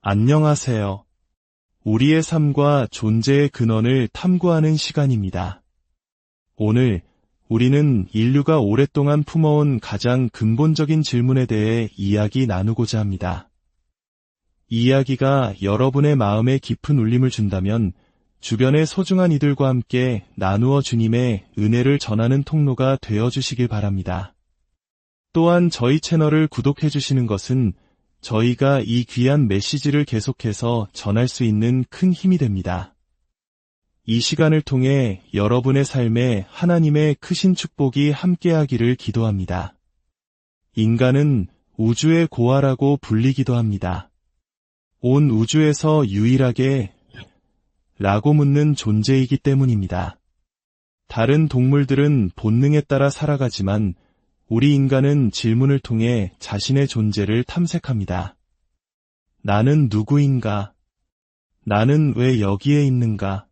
안녕하세요. 우리의 삶과 존재의 근원을 탐구하는 시간입니다. 오늘 우리는 인류가 오랫동안 품어온 가장 근본적인 질문에 대해 이야기 나누고자 합니다. 이 이야기가 여러분의 마음에 깊은 울림을 준다면 주변의 소중한 이들과 함께 나누어 주님의 은혜를 전하는 통로가 되어주시길 바랍니다. 또한 저희 채널을 구독해 주시는 것은 저희가 이 귀한 메시지를 계속해서 전할 수 있는 큰 힘이 됩니다. 이 시간을 통해 여러분의 삶에 하나님의 크신 축복이 함께하기를 기도합니다. 인간은 우주의 고아라고 불리기도 합니다. 온 우주에서 유일하게 라고 묻는 존재이기 때문입니다. 다른 동물들은 본능에 따라 살아가지만 우리 인간은 질문을 통해 자신의 존재를 탐색합니다. 나는 누구인가? 나는 왜 여기에 있는가?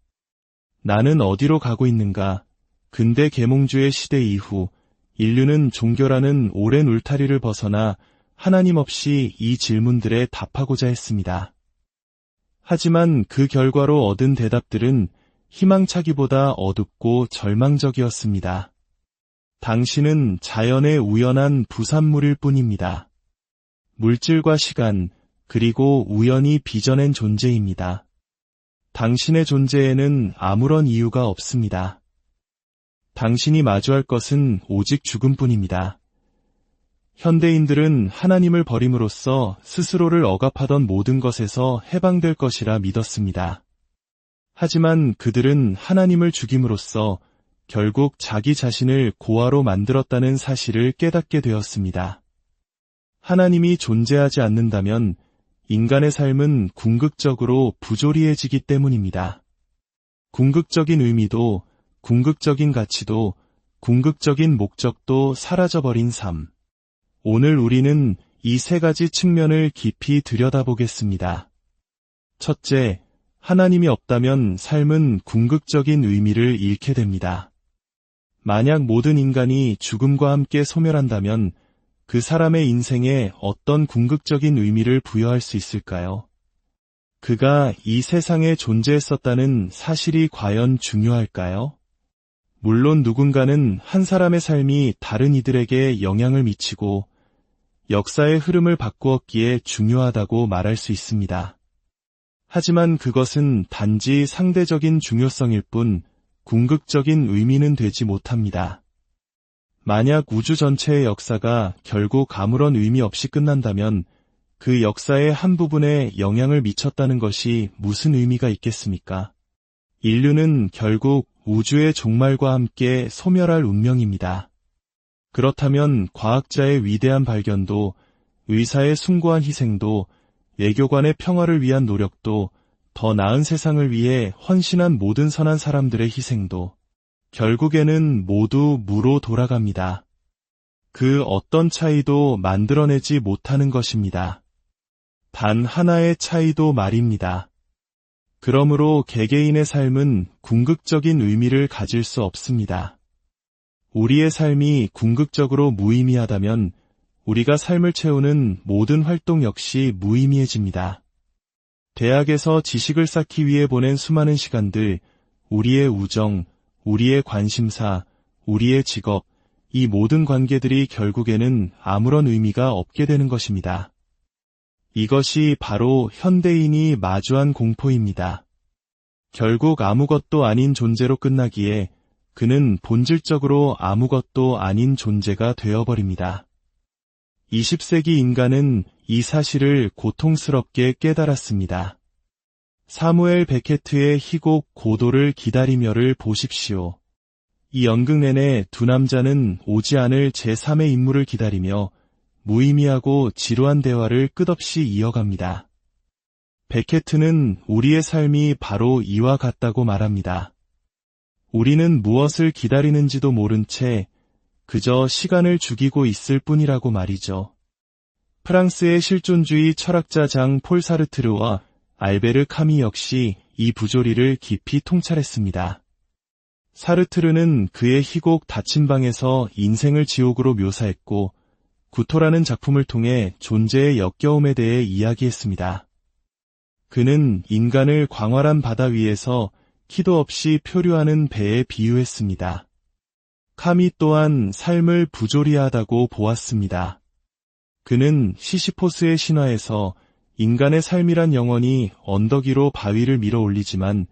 나는 어디로 가고 있는가? 근대 계몽주의 시대 이후 인류는 종교라는 오랜 울타리를 벗어나 하나님 없이 이 질문들에 답하고자 했습니다. 하지만 그 결과로 얻은 대답들은 희망차기보다 어둡고 절망적이었습니다. 당신은 자연의 우연한 부산물일 뿐입니다. 물질과 시간, 그리고 우연히 빚어낸 존재입니다. 당신의 존재에는 아무런 이유가 없습니다. 당신이 마주할 것은 오직 죽음뿐입니다. 현대인들은 하나님을 버림으로써 스스로를 억압하던 모든 것에서 해방될 것이라 믿었습니다. 하지만 그들은 하나님을 죽임으로써 결국 자기 자신을 고아로 만들었다는 사실을 깨닫게 되었습니다. 하나님이 존재하지 않는다면 인간의 삶은 궁극적으로 부조리해지기 때문입니다. 궁극적인 의미도, 궁극적인 가치도, 궁극적인 목적도 사라져버린 삶. 오늘 우리는 이 세 가지 측면을 깊이 들여다보겠습니다. 첫째, 하나님이 없다면 삶은 궁극적인 의미를 잃게 됩니다. 만약 모든 인간이 죽음과 함께 소멸한다면 그 사람의 인생에 어떤 궁극적인 의미를 부여할 수 있을까요? 그가 이 세상에 존재했었다는 사실이 과연 중요할까요? 물론 누군가는 한 사람의 삶이 다른 이들에게 영향을 미치고 역사의 흐름을 바꾸었기에 중요하다고 말할 수 있습니다. 하지만 그것은 단지 상대적인 중요성일 뿐 궁극적인 의미는 되지 못합니다. 만약 우주 전체의 역사가 결국 아무런 의미 없이 끝난다면 그 역사의 한 부분에 영향을 미쳤다는 것이 무슨 의미가 있겠습니까? 인류는 결국 우주의 종말과 함께 소멸할 운명입니다. 그렇다면 과학자의 위대한 발견도, 의사의 숭고한 희생도, 외교관의 평화를 위한 노력도, 더 나은 세상을 위해 헌신한 모든 선한 사람들의 희생도 결국에는 모두 무로 돌아갑니다. 그 어떤 차이도 만들어내지 못하는 것입니다. 단 하나의 차이도 말입니다. 그러므로 개개인의 삶은 궁극적인 의미를 가질 수 없습니다. 우리의 삶이 궁극적으로 무의미하다면 우리가 삶을 채우는 모든 활동 역시 무의미해집니다. 대학에서 지식을 쌓기 위해 보낸 수많은 시간들, 우리의 우정, 우리의 관심사, 우리의 직업, 이 모든 관계들이 결국에는 아무런 의미가 없게 되는 것입니다. 이것이 바로 현대인이 마주한 공포입니다. 결국 아무것도 아닌 존재로 끝나기에 그는 본질적으로 아무것도 아닌 존재가 되어버립니다. 20세기 인간은 이 사실을 고통스럽게 깨달았습니다. 사무엘 베케트의 희곡 고도를 기다리며를 보십시오. 이 연극 내내 두 남자는 오지 않을 제3의 인물을 기다리며 무의미하고 지루한 대화를 끝없이 이어갑니다. 베케트는 우리의 삶이 바로 이와 같다고 말합니다. 우리는 무엇을 기다리는지도 모른 채 그저 시간을 죽이고 있을 뿐이라고 말이죠. 프랑스의 실존주의 철학자 장 폴 사르트르와 알베르 카미 역시 이 부조리를 깊이 통찰했습니다. 사르트르는 그의 희곡 닫힌 방에서 인생을 지옥으로 묘사했고 구토라는 작품을 통해 존재의 역겨움에 대해 이야기했습니다. 그는 인간을 광활한 바다 위에서 키도 없이 표류하는 배에 비유했습니다. 카미 또한 삶을 부조리하다고 보았습니다. 그는 시시포스의 신화에서 인간의 삶이란 영혼이 언덕 위로 바위를 밀어 올리지만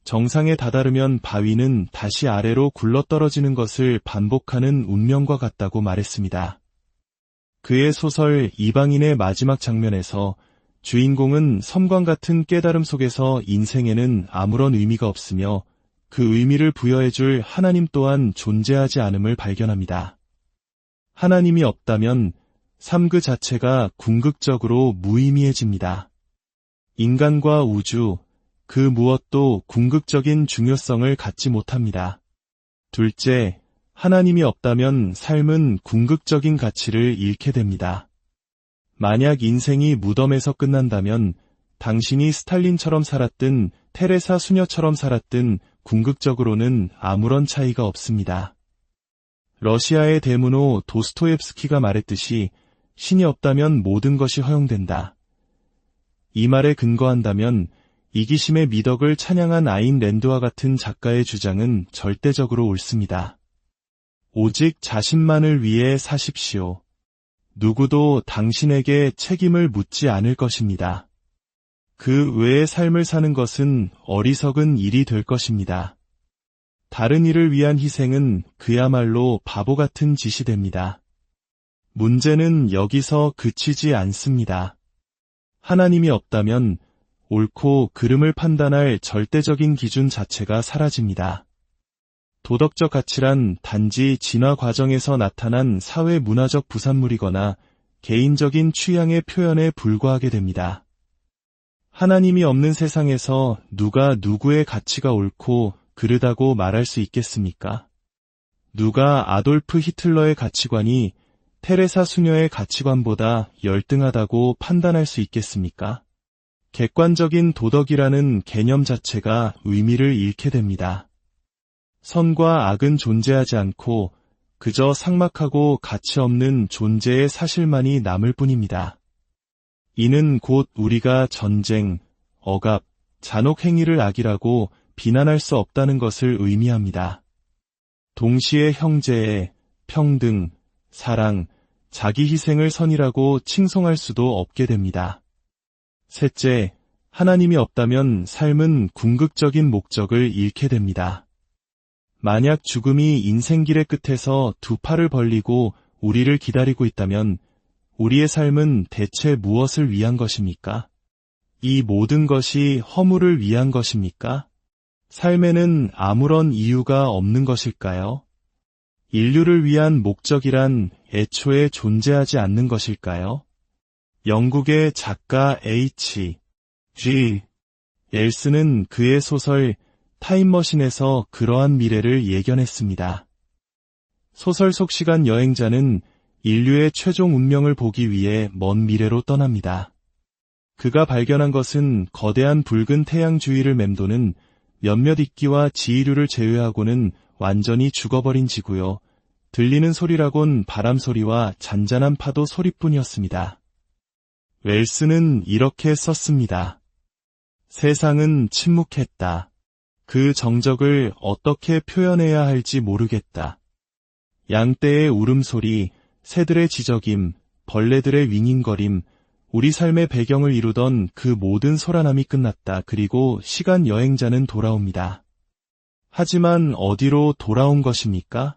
정상에 다다르면 바위는 다시 아래로 굴러떨어지는 것을 반복하는 운명과 같다고 말했습니다. 그의 소설 이방인의 마지막 장면에서 주인공은 섬과 같은 깨달음 속에서 인생에는 아무런 의미가 없으며 그 의미를 부여해줄 하나님 또한 존재하지 않음을 발견합니다. 하나님이 없다면 삶 그 자체가 궁극적으로 무의미해집니다. 인간과 우주, 그 무엇도 궁극적인 중요성을 갖지 못합니다. 둘째, 하나님이 없다면 삶은 궁극적인 가치를 잃게 됩니다. 만약 인생이 무덤에서 끝난다면 당신이 스탈린처럼 살았든 테레사 수녀처럼 살았든 궁극적으로는 아무런 차이가 없습니다. 러시아의 대문호 도스토옙스키가 말했듯이 신이 없다면 모든 것이 허용된다. 이 말에 근거한다면 이기심의 미덕을 찬양한 아인 랜드와 같은 작가의 주장은 절대적으로 옳습니다. 오직 자신만을 위해 사십시오. 누구도 당신에게 책임을 묻지 않을 것입니다. 그 외의 삶을 사는 것은 어리석은 일이 될 것입니다. 다른 이를 위한 희생은 그야말로 바보 같은 짓이 됩니다. 문제는 여기서 그치지 않습니다. 하나님이 없다면 옳고 그름을 판단할 절대적인 기준 자체가 사라집니다. 도덕적 가치란 단지 진화 과정에서 나타난 사회 문화적 부산물이거나 개인적인 취향의 표현에 불과하게 됩니다. 하나님이 없는 세상에서 누가 누구의 가치가 옳고 그르다고 말할 수 있겠습니까? 누가 아돌프 히틀러의 가치관이 테레사 수녀의 가치관보다 열등하다고 판단할 수 있겠습니까? 객관적인 도덕이라는 개념 자체가 의미를 잃게 됩니다. 선과 악은 존재하지 않고 그저 삭막하고 가치 없는 존재의 사실만이 남을 뿐입니다. 이는 곧 우리가 전쟁, 억압, 잔혹 행위를 악이라고 비난할 수 없다는 것을 의미합니다. 동시에 형제애, 평등, 사랑, 자기 희생을 선이라고 칭송할 수도 없게 됩니다. 셋째, 하나님이 없다면 삶은 궁극적인 목적을 잃게 됩니다. 만약 죽음이 인생길의 끝에서 두 팔을 벌리고 우리를 기다리고 있다면 우리의 삶은 대체 무엇을 위한 것입니까? 이 모든 것이 허물을 위한 것입니까? 삶에는 아무런 이유가 없는 것일까요? 인류를 위한 목적이란 애초에 존재하지 않는 것일까요? 영국의 작가 H.G. 웰스는 그의 소설 타임머신에서 그러한 미래를 예견했습니다. 소설 속 시간 여행자는 인류의 최종 운명을 보기 위해 먼 미래로 떠납니다. 그가 발견한 것은 거대한 붉은 태양 주위를 맴도는 몇몇 이끼와 지휘류를 제외하고는 완전히 죽어버린 지구요. 들리는 소리라곤 바람 소리와 잔잔한 파도 소리뿐이었습니다. 웰스는 이렇게 썼습니다. 세상은 침묵했다. 그 정적을 어떻게 표현해야 할지 모르겠다. 양떼의 울음소리, 새들의 지저김, 벌레들의 윙윙거림, 우리 삶의 배경을 이루던 그 모든 소란함이 끝났다. 그리고 시간 여행자는 돌아옵니다. 하지만 어디로 돌아온 것입니까?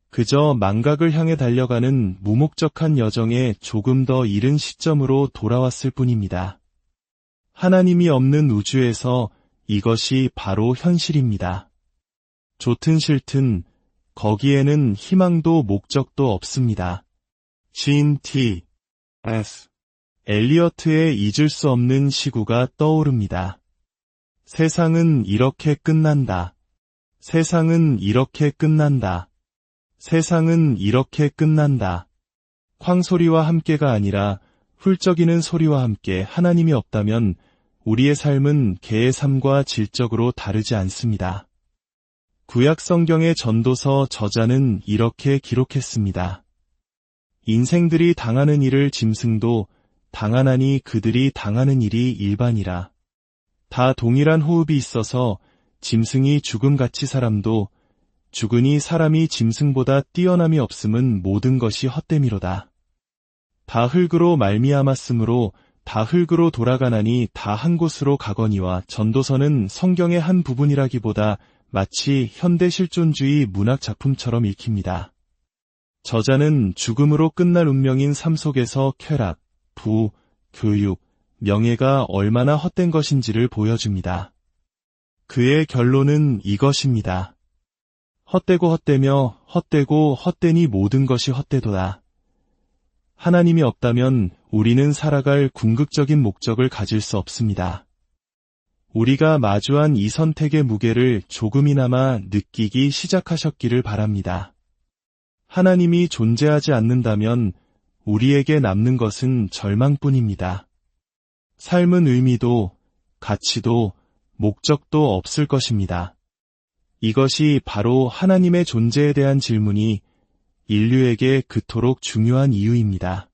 그저 망각을 향해 달려가는 무목적한 여정에 조금 더 이른 시점으로 돌아왔을 뿐입니다. 하나님이 없는 우주에서 이것이 바로 현실입니다. 좋든 싫든 거기에는 희망도 목적도 없습니다. 시인 T.S. 엘리어트의 잊을 수 없는 시구가 떠오릅니다. 세상은 이렇게 끝난다. 세상은 이렇게 끝난다. 세상은 이렇게 끝난다. 쾅소리와 함께가 아니라 훌쩍이는 소리와 함께 하나님이 없다면 우리의 삶은 개의 삶과 질적으로 다르지 않습니다. 구약 성경의 전도서 저자는 이렇게 기록했습니다. 인생들이 당하는 일을 짐승도 당하나니 그들이 당하는 일이 일반이라. 다 동일한 호흡이 있어서 짐승이 죽음같이 사람도 죽으니 사람이 짐승보다 뛰어남이 없음은 모든 것이 헛됨이로다. 다 흙으로 말미암았으므로 다 흙으로 돌아가나니 다 한 곳으로 가거니와 전도서는 성경의 한 부분이라기보다 마치 현대 실존주의 문학 작품처럼 읽힙니다. 저자는 죽음으로 끝날 운명인 삶 속에서 쾌락, 부, 교육, 명예가 얼마나 헛된 것인지를 보여줍니다. 그의 결론은 이것입니다. 헛되고 헛되며 헛되고 헛되니 모든 것이 헛되도다. 하나님이 없다면 우리는 살아갈 궁극적인 목적을 가질 수 없습니다. 우리가 마주한 이 선택의 무게를 조금이나마 느끼기 시작하셨기를 바랍니다. 하나님이 존재하지 않는다면 우리에게 남는 것은 절망뿐입니다. 삶은 의미도 가치도 목적도 없을 것입니다. 이것이 바로 하나님의 존재에 대한 질문이 인류에게 그토록 중요한 이유입니다.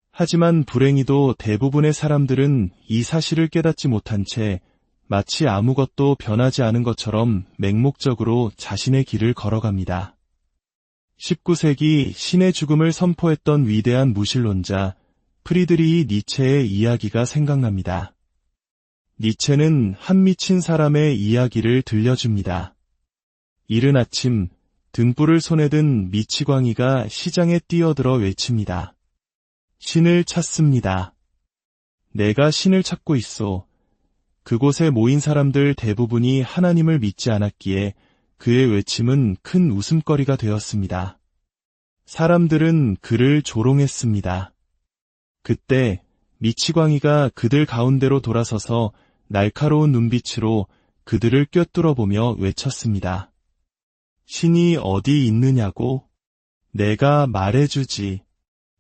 하지만 불행히도 대부분의 사람들은 이 사실을 깨닫지 못한 채 마치 아무것도 변하지 않은 것처럼 맹목적으로 자신의 길을 걸어갑니다. 19세기 신의 죽음을 선포했던 위대한 무신론자 프리드리히 니체의 이야기가 생각납니다. 니체는 한 미친 사람의 이야기를 들려줍니다. 이른 아침 등불을 손에 든 미치광이가 시장에 뛰어들어 외칩니다. 신을 찾습니다. 내가 신을 찾고 있소. 그곳에 모인 사람들 대부분이 하나님을 믿지 않았기에 그의 외침은 큰 웃음거리가 되었습니다. 사람들은 그를 조롱했습니다. 그때 미치광이가 그들 가운데로 돌아서서 날카로운 눈빛으로 그들을 꿰뚫어보며 외쳤습니다. 신이 어디 있느냐고? 내가 말해주지.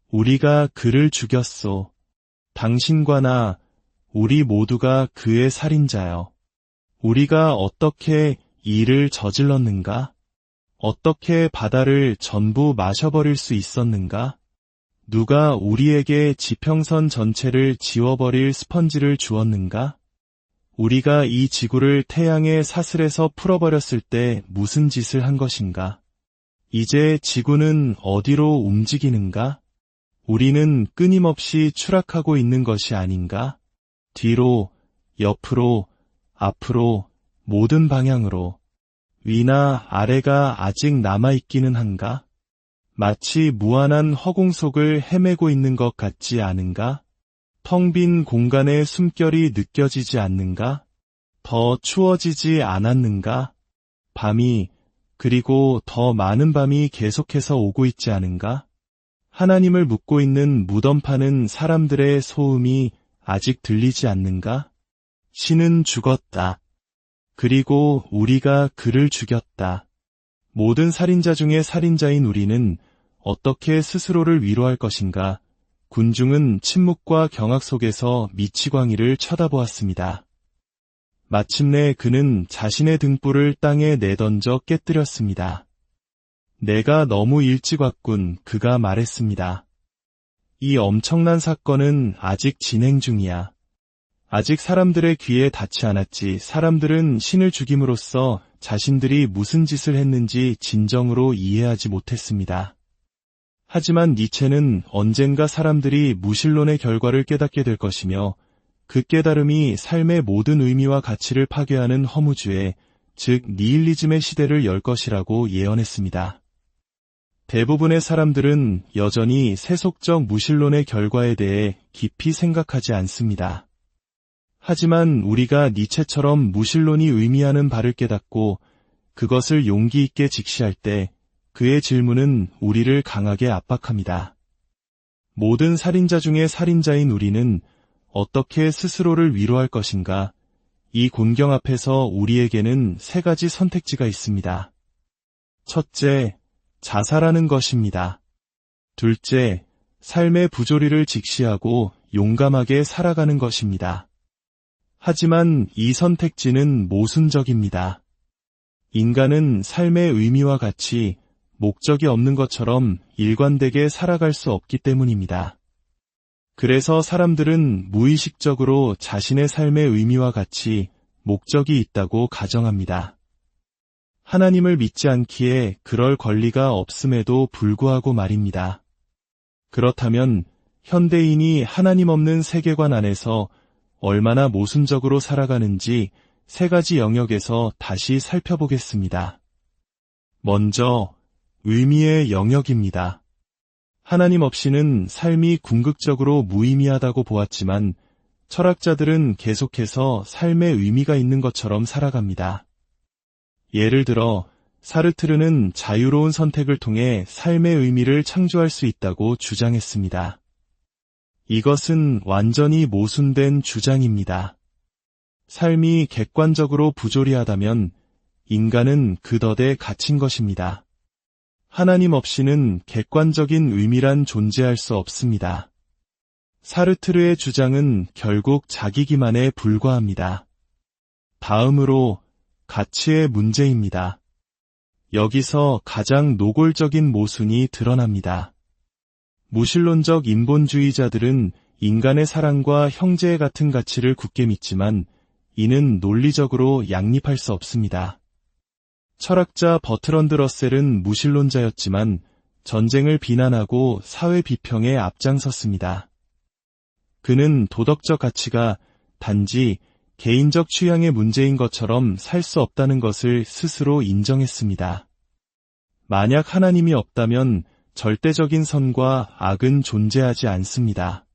우리가 그를 죽였소. 당신과 나, 우리 모두가 그의 살인자여. 우리가 어떻게 이를 저질렀는가? 어떻게 바다를 전부 마셔버릴 수 있었는가? 누가 우리에게 지평선 전체를 지워버릴 스펀지를 주었는가? 우리가 이 지구를 태양의 사슬에서 풀어버렸을 때 무슨 짓을 한 것인가? 이제 지구는 어디로 움직이는가? 우리는 끊임없이 추락하고 있는 것이 아닌가? 뒤로, 옆으로, 앞으로, 모든 방향으로, 위나 아래가 아직 남아있기는 한가? 마치 무한한 허공 속을 헤매고 있는 것 같지 않은가? 텅 빈 공간의 숨결이 느껴지지 않는가? 더 추워지지 않았는가? 밤이, 그리고 더 많은 밤이 계속해서 오고 있지 않은가? 하나님을 묻고 있는 무덤 파는 사람들의 소음이 아직 들리지 않는가? 신은 죽었다. 그리고 우리가 그를 죽였다. 모든 살인자 중에 살인자인 우리는 어떻게 스스로를 위로할 것인가? 군중은 침묵과 경악 속에서 미치광이를 쳐다보았습니다. 마침내 그는 자신의 등불을 땅에 내던져 깨뜨렸습니다. 내가 너무 일찍 왔군, 그가 말했습니다. 이 엄청난 사건은 아직 진행 중이야. 아직 사람들의 귀에 닿지 않았지. 사람들은 신을 죽임으로써 자신들이 무슨 짓을 했는지 진정으로 이해하지 못했습니다. 하지만 니체는 언젠가 사람들이 무신론의 결과를 깨닫게 될 것이며 그 깨달음이 삶의 모든 의미와 가치를 파괴하는 허무주의, 즉 니힐리즘의 시대를 열 것이라고 예언했습니다. 대부분의 사람들은 여전히 세속적 무신론의 결과에 대해 깊이 생각하지 않습니다. 하지만 우리가 니체처럼 무신론이 의미하는 바를 깨닫고 그것을 용기 있게 직시할 때 그의 질문은 우리를 강하게 압박합니다. 모든 살인자 중에 살인자인 우리는 어떻게 스스로를 위로할 것인가? 이 곤경 앞에서 우리에게는 세 가지 선택지가 있습니다. 첫째, 자살하는 것입니다. 둘째, 삶의 부조리를 직시하고 용감하게 살아가는 것입니다. 하지만 이 선택지는 모순적입니다. 인간은 삶의 의미와 가치, 목적이 없는 것처럼 일관되게 살아갈 수 없기 때문입니다. 그래서 사람들은 무의식적으로 자신의 삶의 의미와 같이 목적이 있다고 가정합니다. 하나님을 믿지 않기에 그럴 권리가 없음에도 불구하고 말입니다. 그렇다면 현대인이 하나님 없는 세계관 안에서 얼마나 모순적으로 살아가는지 세 가지 영역에서 다시 살펴보겠습니다. 먼저, 의미의 영역입니다. 하나님 없이는 삶이 궁극적으로 무의미하다고 보았지만 철학자들은 계속해서 삶의 의미가 있는 것처럼 살아갑니다. 예를 들어 사르트르는 자유로운 선택을 통해 삶의 의미를 창조할 수 있다고 주장했습니다. 이것은 완전히 모순된 주장입니다. 삶이 객관적으로 부조리하다면 인간은 그 덫에 갇힌 것입니다. 하나님 없이는 객관적인 의미란 존재할 수 없습니다. 사르트르의 주장은 결국 자기 기만에 불과합니다. 다음으로 가치의 문제입니다. 여기서 가장 노골적인 모순이 드러납니다. 무신론적 인본주의자들은 인간의 사랑과 형제의 같은 가치를 굳게 믿지만 이는 논리적으로 양립할 수 없습니다. 철학자 버트런드 러셀은 무신론자였지만 전쟁을 비난하고 사회 비평에 앞장섰습니다. 그는 도덕적 가치가 단지 개인적 취향의 문제인 것처럼 살 수 없다는 것을 스스로 인정했습니다. 만약 하나님이 없다면 절대적인 선과 악은 존재하지 않습니다.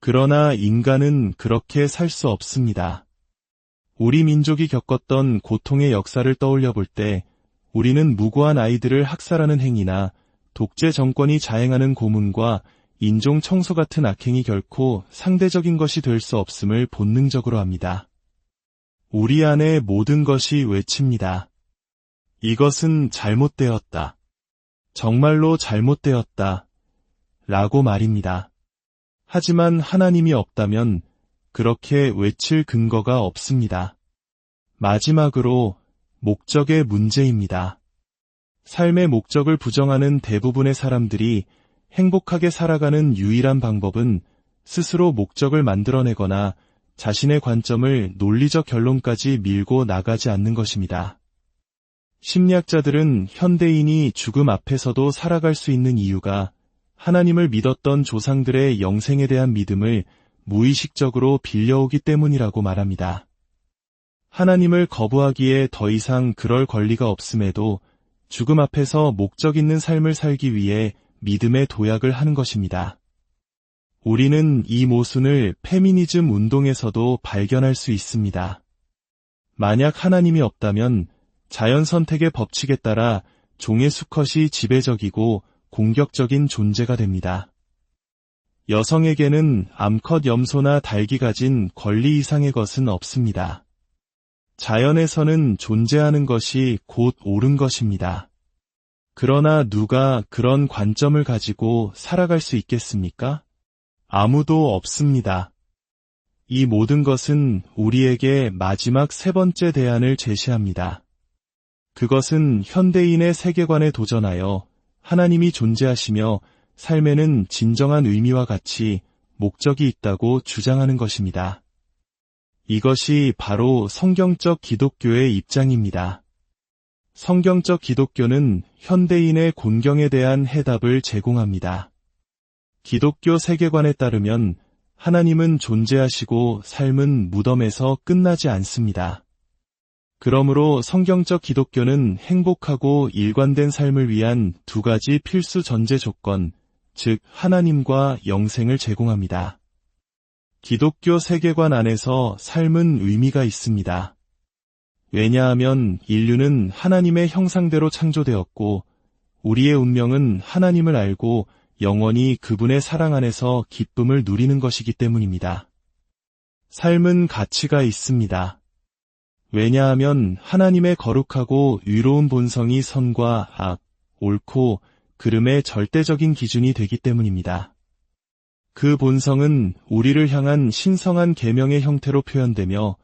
그러나 인간은 그렇게 살 수 없습니다. 우리 민족이 겪었던 고통의 역사를 떠올려 볼 때 우리는 무고한 아이들을 학살하는 행위나 독재 정권이 자행하는 고문과 인종 청소 같은 악행이 결코 상대적인 것이 될 수 없음을 본능적으로 합니다. 우리 안에 모든 것이 외칩니다. 이것은 잘못되었다. 정말로 잘못되었다. 라고 말입니다. 하지만 하나님이 없다면 그렇게 외칠 근거가 없습니다. 마지막으로 목적의 문제입니다. 삶의 목적을 부정하는 대부분의 사람들이 행복하게 살아가는 유일한 방법은 스스로 목적을 만들어내거나 자신의 관점을 논리적 결론까지 밀고 나가지 않는 것입니다. 심리학자들은 현대인이 죽음 앞에서도 살아갈 수 있는 이유가 하나님을 믿었던 조상들의 영생에 대한 믿음을 무의식적으로 빌려오기 때문이라고 말합니다. 하나님을 거부하기에 더 이상 그럴 권리가 없음에도 죽음 앞에서 목적 있는 삶을 살기 위해 믿음의 도약을 하는 것입니다. 우리는 이 모순을 페미니즘 운동에서도 발견할 수 있습니다. 만약 하나님이 없다면 자연 선택의 법칙에 따라 종의 수컷이 지배적이고 공격적인 존재가 됩니다. 여성에게는 암컷 염소나 닭이 가진 권리 이상의 것은 없습니다. 자연에서는 존재하는 것이 곧 옳은 것입니다. 그러나 누가 그런 관점을 가지고 살아갈 수 있겠습니까? 아무도 없습니다. 이 모든 것은 우리에게 마지막 세 번째 대안을 제시합니다. 그것은 현대인의 세계관에 도전하여 하나님이 존재하시며 삶에는 진정한 의미와 가치, 목적이 있다고 주장하는 것입니다. 이것이 바로 성경적 기독교의 입장입니다. 성경적 기독교는 현대인의 곤경에 대한 해답을 제공합니다. 기독교 세계관에 따르면 하나님은 존재하시고 삶은 무덤에서 끝나지 않습니다. 그러므로 성경적 기독교는 행복하고 일관된 삶을 위한 두 가지 필수 전제 조건, 즉 하나님과 영생을 제공합니다. 기독교 세계관 안에서 삶은 의미가 있습니다. 왜냐하면 인류는 하나님의 형상대로 창조되었고 우리의 운명은 하나님을 알고 영원히 그분의 사랑 안에서 기쁨을 누리는 것이기 때문입니다. 삶은 가치가 있습니다. 왜냐하면 하나님의 거룩하고 의로운 본성이 선과 악, 옳고 그름의 절대적인 기준이 되기 때문입니다. 그 본성은 우리를 향한 신성한 계명의 형태로 표현되며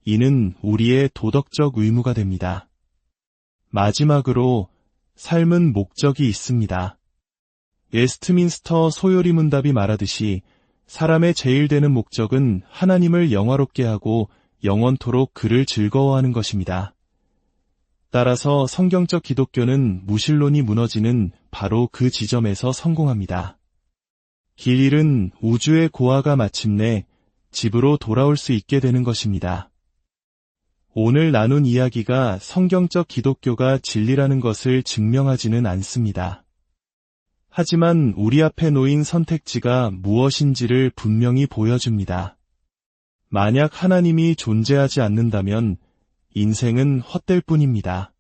이는 우리의 도덕적 의무가 됩니다. 마지막으로 삶은 목적이 있습니다. 웨스트민스터 소요리 문답이 말하듯이 사람의 제일 되는 목적은 하나님을 영화롭게 하고 영원토록 그를 즐거워하는 것입니다. 따라서 성경적 기독교는 무신론이 무너지는 바로 그 지점에서 성공합니다. 길 잃은 우주의 고아가 마침내 집으로 돌아올 수 있게 되는 것입니다. 오늘 나눈 이야기가 성경적 기독교가 진리라는 것을 증명하지는 않습니다. 하지만 우리 앞에 놓인 선택지가 무엇인지를 분명히 보여줍니다. 만약 하나님이 존재하지 않는다면 인생은 헛될 뿐입니다.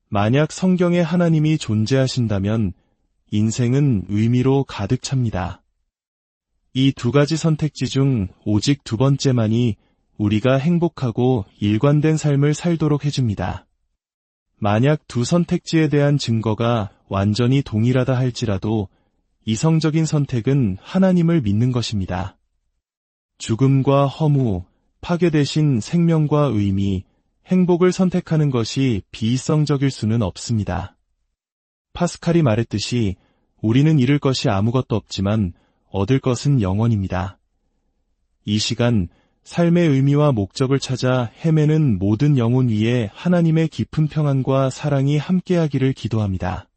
만약 성경에 하나님이 존재하신다면 인생은 의미로 가득 찹니다. 이 두 가지 선택지 중 오직 두 번째만이 우리가 행복하고 일관된 삶을 살도록 해줍니다. 만약 두 선택지에 대한 증거가 완전히 동일하다 할지라도 이성적인 선택은 하나님을 믿는 것입니다. 죽음과 허무, 파괴 대신 생명과 의미, 행복을 선택하는 것이 비이성적일 수는 없습니다. 파스칼이 말했듯이 우리는 잃을 것이 아무것도 없지만 얻을 것은 영원입니다. 이 시간 삶의 의미와 목적을 찾아 헤매는 모든 영혼 위에 하나님의 깊은 평안과 사랑이 함께하기를 기도합니다.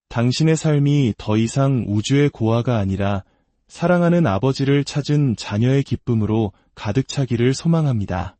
당신의 삶이 더 이상 우주의 고아가 아니라 사랑하는 아버지를 찾은 자녀의 기쁨으로 가득 차기를 소망합니다.